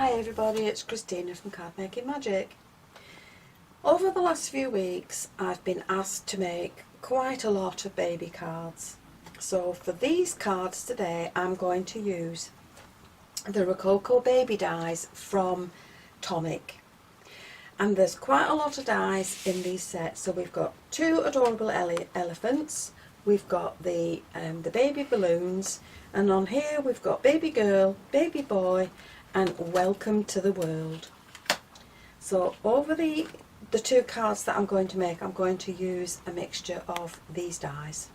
Hi everybody, it's Christina from Card Making Magic. Over the last few weeks I've been asked to make quite a lot of baby cards. So for these cards today I'm going to use the Rococo baby dies from Tonic. And there's quite a lot of dies in these sets. So we've got two adorable elephants, we've got the baby balloons, and on here we've got baby girl, baby boy, and welcome to the world. So over the two cards that I'm going to make, I'm going to use a mixture of these dies.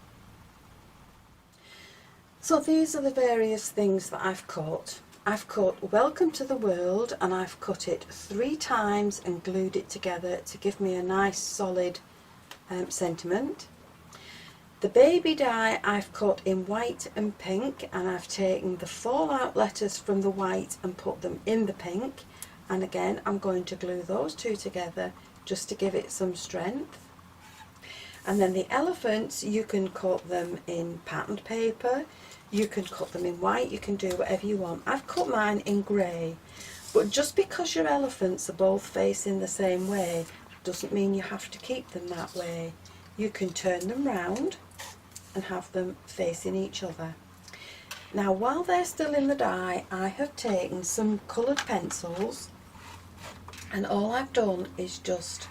So these are the various things that I've cut. I've cut welcome to the world, and I've cut it 3 times and glued it together to give me a nice solid sentiment. The baby die I've cut in white and pink, and I've taken the fallout letters from the white and put them in the pink, and again I'm going to glue those two together just to give it some strength. And then the elephants, you can cut them in patterned paper, you can cut them in white, you can do whatever you want. I've cut mine in grey, but just because your elephants are both facing the same way doesn't mean you have to keep them that way. You can turn them round and have them facing each other. Now while they're still in the die, I have taken some coloured pencils, and all I've done is just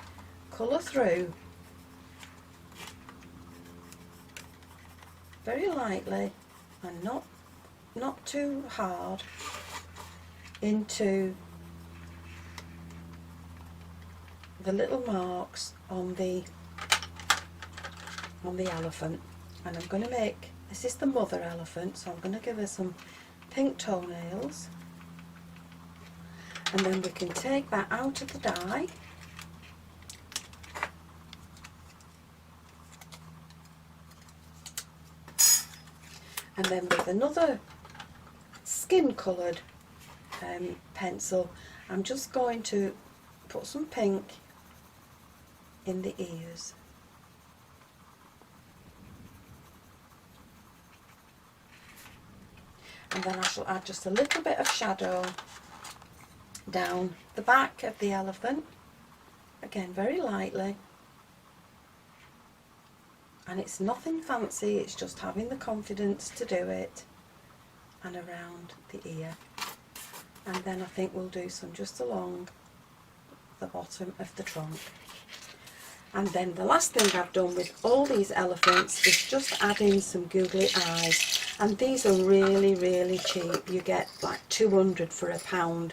colour through very lightly and not too hard into the little marks on the elephant. And I'm going to make, this is the mother elephant, so I'm going to give her some pink toenails, and then we can take that out of the die and then with another skin coloured pencil I'm just going to put some pink in the ears. And then I shall add just a little bit of shadow down the back of the elephant, again very lightly, and it's nothing fancy, it's just having the confidence to do it, and around the ear. And then I think we'll do some just along the bottom of the trunk. And then the last thing I've done with all these elephants is just add in some googly eyes. And these are really cheap. You get like 200 for £1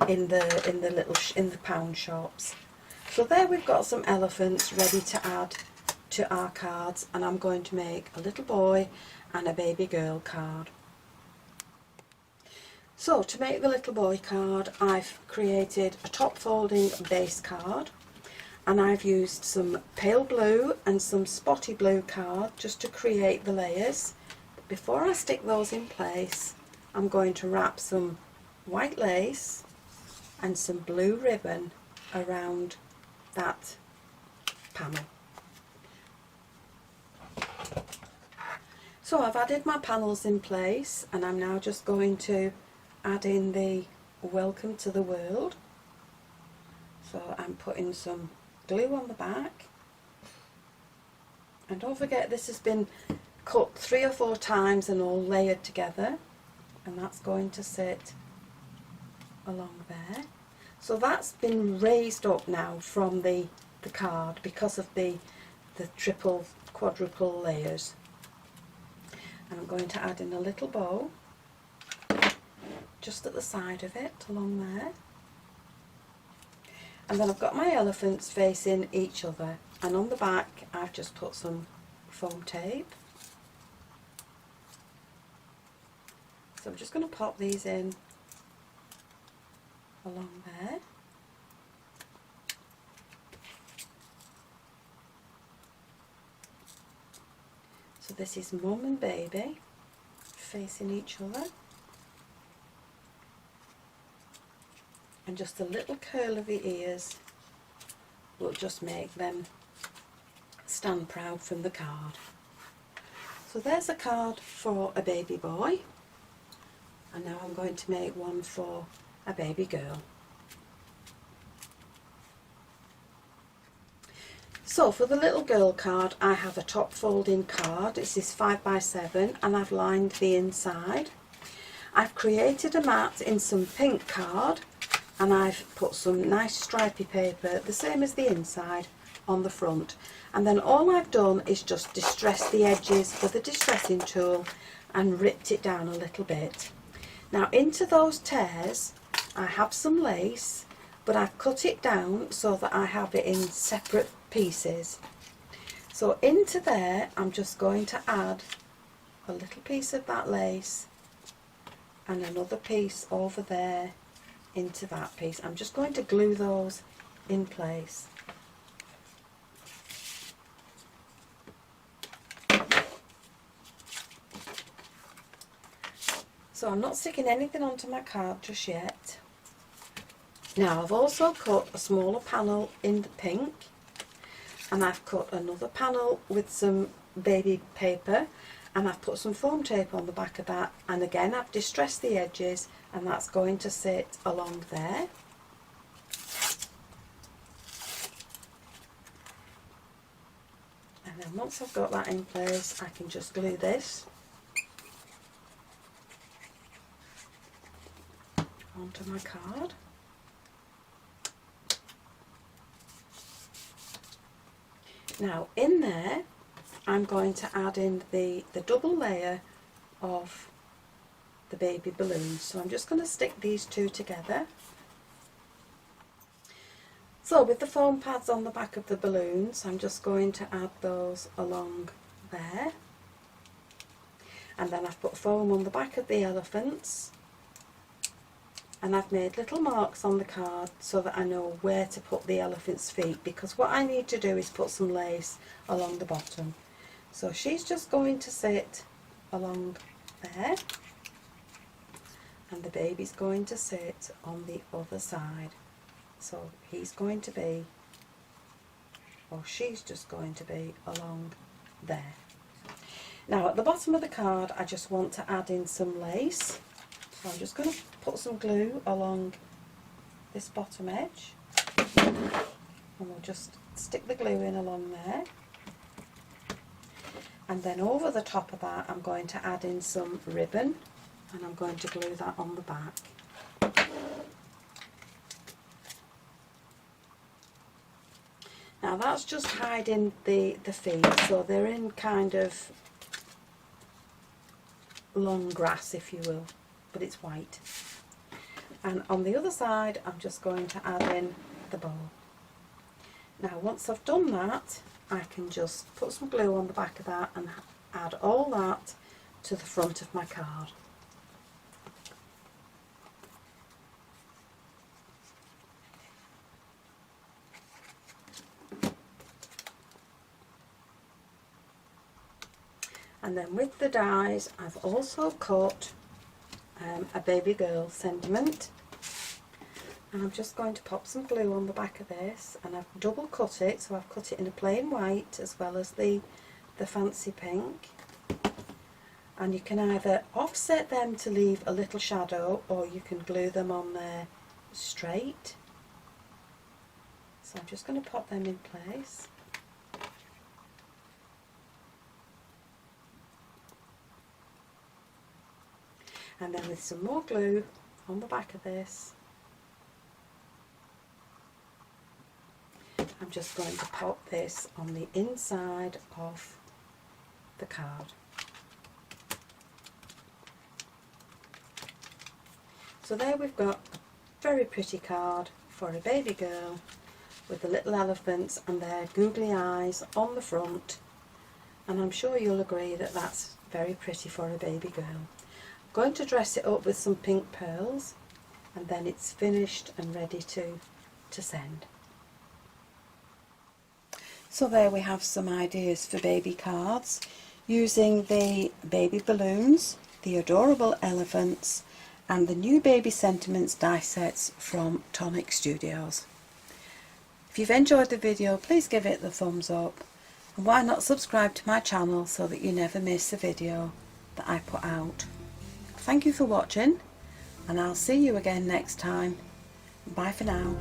in the pound shops. So there we've got some elephants ready to add to our cards, and I'm going to make a little boy and a baby girl card. So to make the little boy card, I've created a top folding base card, and I've used some pale blue and some spotty blue card just to create the layers. Before I stick those in place, I'm going to wrap some white lace and some blue ribbon around that panel. So I've added my panels in place, and I'm now just going to add in the welcome to the world. So I'm putting some glue on the back, and don't forget this has been cut 3 or 4 times and all layered together, and that's going to sit along there. So that's been raised up now from the card because of the triple quadruple layers. And I'm going to add in a little bow just at the side of it along there, and then I've got my elephants facing each other, and on the back I've just put some foam tape. So I'm just going to pop these in along there. So this is mum and baby facing each other, and just a little curl of the ears will just make them stand proud from the card. So there's a card for a baby boy, and now I'm going to make one for a baby girl. So for the little girl card, I have a top folding card. This is 5x7 and I've lined the inside. I've created a mat in some pink card and I've put some nice stripy paper, the same as the inside, on the front. And then all I've done is just distress the edges with a distressing tool and ripped it down a little bit. Now into those tears I have some lace, but I've cut it down so that I have it in separate pieces. So into there I'm just going to add a little piece of that lace and another piece over there into that piece. I'm just going to glue those in place. So I'm not sticking anything onto my card just yet. Now I've also cut a smaller panel in the pink, and I've cut another panel with some baby paper, and I've put some foam tape on the back of that, and again I've distressed the edges, and that's going to sit along there. And then once I've got that in place, I can just glue this onto my card. Now in there I'm going to add in the double layer of the baby balloons. So I'm just going to stick these two together. So with the foam pads on the back of the balloons, I'm just going to add those along there. And then I've put foam on the back of the elephants. And I've made little marks on the card so that I know where to put the elephant's feet, because what I need to do is put some lace along the bottom. So she's just going to sit along there, and the baby's going to sit on the other side. So he's going to be, or she's just going to be along there. Now at the bottom of the card I just want to add in some lace. So I'm just going to put some glue along this bottom edge, and we'll just stick the glue in along there, and then over the top of that I'm going to add in some ribbon, and I'm going to glue that on the back. Now that's just hiding the feet, so they're in kind of long grass, if you will, but it's white. And on the other side I'm just going to add in the bow. Now once I've done that, I can just put some glue on the back of that and add all that to the front of my card. And then with the dies I've also cut a baby girl sentiment, and I'm just going to pop some glue on the back of this, and I've double cut it, so I've cut it in a plain white as well as the fancy pink, and you can either offset them to leave a little shadow, or you can glue them on there straight. So I'm just going to pop them in place. And then with some more glue on the back of this, I'm just going to pop this on the inside of the card. So there we've got a very pretty card for a baby girl with the little elephants and their googly eyes on the front, and I'm sure you'll agree that that's very pretty for a baby girl. Going to dress it up with some pink pearls, and then it's finished and ready to send. So there we have some ideas for baby cards using the baby balloons, the adorable elephants, and the new baby sentiments die sets from Tonic Studios. If you've enjoyed the video, please give it the thumbs up, and why not subscribe to my channel so that you never miss a video that I put out. Thank you for watching. and I'll see you again next time. Bye for now.